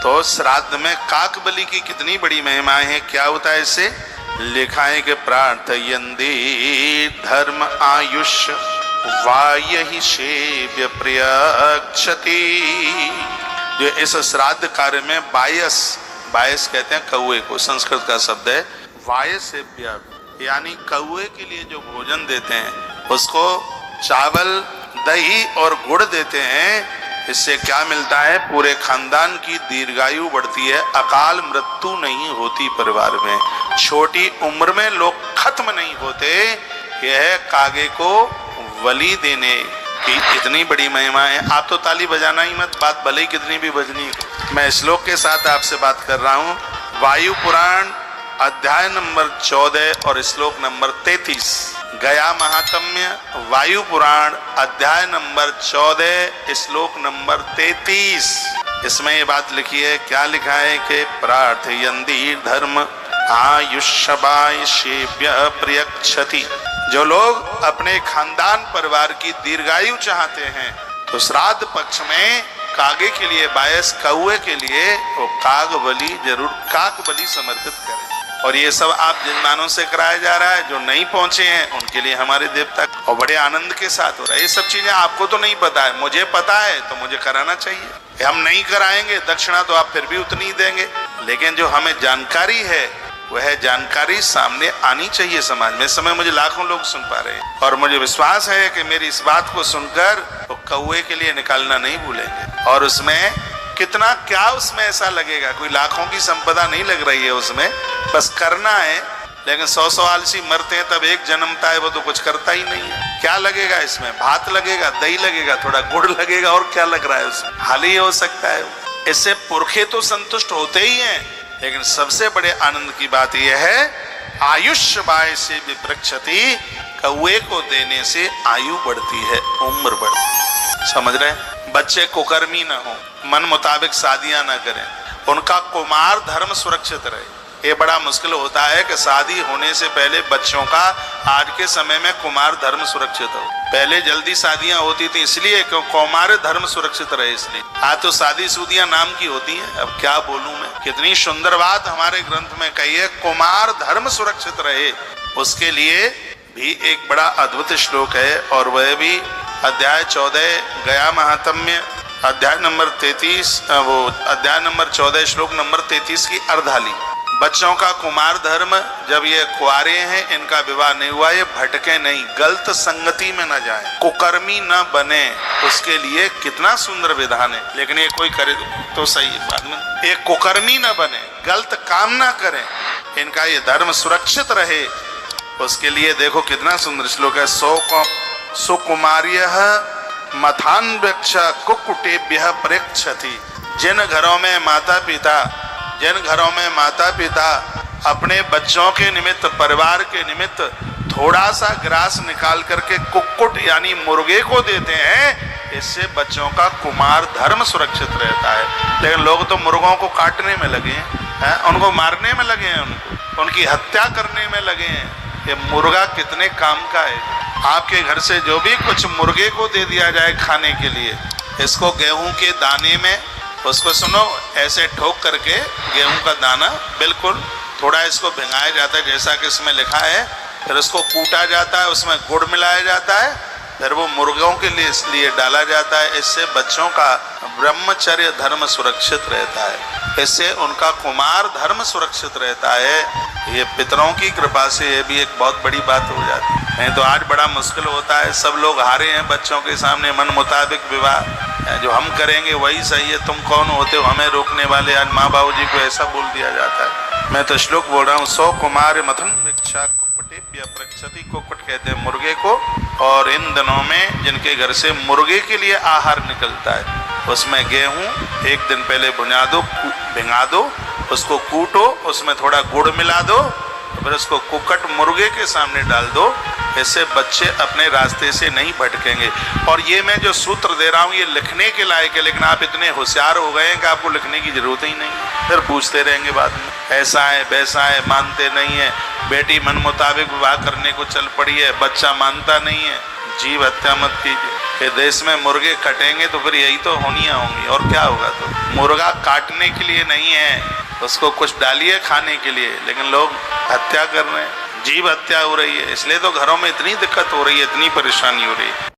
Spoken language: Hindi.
तो श्राद्ध में काक बलि की कितनी बड़ी महिमाएं हैं। क्या होता है इससे? लिखा है कि प्रार्थयन्ते धर्म आयुष वायहि सेव्य प्रयक्षति। जो इस श्राद्ध कार्य में बायस, बायस कहते हैं कौए को, संस्कृत का शब्द है वायसेव्य, यानी कौए के लिए जो भोजन देते हैं उसको चावल, दही और गुड़ देते हैं। इससे क्या मिलता है? पूरे खानदान की दीर्घायु बढ़ती है, अकाल मृत्यु नहीं होती परिवार में, छोटी उम्र में लोग खत्म नहीं होते। यह कागे को बलि देने की इतनी बड़ी महिमा है। आप तो ताली बजाना ही मत, बात भले ही कितनी भी बजनी। मैं श्लोक के साथ आपसे बात कर रहा हूँ। वायु पुराण अध्याय नंबर 14 और श्लोक नंबर 33, गया महात्म्य वायु पुराण अध्याय नंबर 14 श्लोक नंबर 33। इसमें ये बात लिखी है, क्या लिखा है कि प्रार्थयन्ति धर्म आयुष्यवाय सेव्य प्रयक्षति। जो लोग अपने खानदान परिवार की दीर्घायु चाहते हैं तो श्राद्ध पक्ष में कागे के लिए, बायस कौए के लिए वो काग बलि जरूर, काक बलि समर्पित करें। और ये सब आप जजमानों से कराया जा रहा है। जो नहीं पहुंचे हैं उनके लिए हमारे देवता, और बड़े आनंद के साथ हो रहा है। ये सब चीजें आपको तो नहीं पता है, मुझे पता है, तो मुझे कराना चाहिए। हम नहीं कराएंगे दक्षिणा तो आप फिर भी उतनी ही देंगे, लेकिन जो हमें जानकारी है वह जानकारी सामने आनी चाहिए समाज में। इस समय मुझे लाखों लोग सुन पा रहे हैं और मुझे विश्वास है कि मेरी इस बात को सुनकर वो कौए के लिए निकालना नहीं भूलेंगे। और उसमें कितना क्या उसमें ऐसा लगेगा, कोई लाखों की संपदा नहीं लग रही है उसमें, बस करना है। लेकिन 100 आलसी मरते हैं तब एक जन्मता है, वो तो कुछ करता ही नहीं है। क्या लगेगा इसमें? भात लगेगा, दही लगेगा, थोड़ा गुड़ लगेगा, और क्या लग रहा है उसमें? हाल ही हो सकता है। इससे पुरखे तो संतुष्ट होते ही हैं, लेकिन सबसे बड़े आनंद की बात यह है आयुष्य बाय से विप्रक्षति, कौए को देने से आयु बढ़ती है, उम्र बढ़ती। समझ रहे? बच्चे कुकर्मी ना हो, मन मुताबिक शादियां ना करें, उनका कुमार धर्म सुरक्षित रहे। ये बड़ा मुश्किल होता है कि शादी होने से पहले बच्चों का आज के समय में कुमार धर्म सुरक्षित हो। पहले जल्दी शादियां होती थी इसलिए क्यों कौमार धर्म सुरक्षित रहे, इसलिए। आज तो शादी शुदियां नाम की होती हैं। अब क्या बोलूं मैं, कितनी सुंदर बात हमारे ग्रंथ में कही है, कुमार धर्म सुरक्षित रहे। उसके लिए भी एक बड़ा अद्भुत श्लोक है, और वह भी अध्याय 14 गया महात्म्य अध्याय नंबर 33, वो अध्याय नंबर 14 श्लोक नंबर 33 की अर्धाली। बच्चों का कुमार धर्म, जब ये कुआरे हैं, इनका विवाह नहीं हुआ, ये भटके नहीं, गलत संगति में न जाए, कुकर्मी न बने, उसके लिए कितना सुंदर विधान है। लेकिन ये कोई करे तो सही है, बाद में एक कुकर्मी न बने, गलत काम ना करें, इनका ये धर्म सुरक्षित रहे, उसके लिए देखो कितना सुंदर श्लोक है। सुकुमार्यः मथान वृक्ष कुक्कुटेभ्यः प्रेक्षति। जिन घरों में माता पिता अपने बच्चों के निमित्त, परिवार के निमित्त थोड़ा सा ग्रास निकाल करके कुक्कुट यानी मुर्गे को देते हैं, इससे बच्चों का कुमार धर्म सुरक्षित रहता है। लेकिन लोग तो मुर्गों को काटने में लगे हैं, उनको मारने में लगे हैं, उनकी हत्या करने में लगे हैं। ये मुर्गा कितने काम का है। आपके घर से जो भी कुछ मुर्गे को दे दिया जाए खाने के लिए, इसको गेहूं के दाने में, उसको सुनो ऐसे ठोक करके गेहूं का दाना बिल्कुल थोड़ा इसको भिंगाया जाता है जैसा कि इसमें लिखा है, फिर उसको कूटा जाता है, उसमें गुड़ मिलाया जाता है, फिर वो मुर्गों के लिए इसलिए डाला जाता है। इससे बच्चों का ब्रह्मचर्य धर्म सुरक्षित रहता है, इससे उनका कुमार धर्म सुरक्षित रहता है। ये पितरों की कृपा से ये भी एक बहुत बड़ी बात हो जाती है। नहीं तो आज बड़ा मुश्किल होता है, सब लोग हारे हैं बच्चों के सामने, मन मुताबिक विवाह जो हम करेंगे वही सही है, तुम कौन होते हो हमें रोकने वाले। आज माँ बाबू जी को ऐसा बोल दिया जाता है। मैं तो श्लोक बोल रहा हूँ, 100 कुमार मथन भिक्षा कुक्कुटेभ्यः प्रेक्षति। कुक्कुट कहते हैं मुर्गे को, और इन दिनों में जिनके घर से मुर्गे के लिए आहार निकलता है, उसमें गेहूं एक दिन पहले भुना दो, भिंगा दो, उसको कूटो, उसमें थोड़ा गुड़ मिला दो, फिर उसको कुक्कुट मुर्गे के सामने डाल दो। ऐसे बच्चे अपने रास्ते से नहीं भटकेंगे। और ये मैं जो सूत्र दे रहा हूँ ये लिखने के लायक है, लेकिन आप इतने होशियार हो गए हैं कि आपको लिखने की जरूरत ही नहीं, फिर पूछते रहेंगे बाद में ऐसा है वैसा है, मानते नहीं है। बेटी मन मुताबिक विवाह करने को चल पड़ी है, बच्चा मानता नहीं है। जीव हत्या मत कीजिए। ये देश में मुर्गे कटेंगे तो फिर यही तो होनियां होंगी, और क्या होगा। तो मुर्गा काटने के लिए नहीं है, उसको कुछ डालिए खाने के लिए, लेकिन लोग हत्या कर रहे हैं, जीव हत्या हो रही है। इसलिए तो घरों में इतनी दिक्कत हो रही है, इतनी परेशानी हो रही है।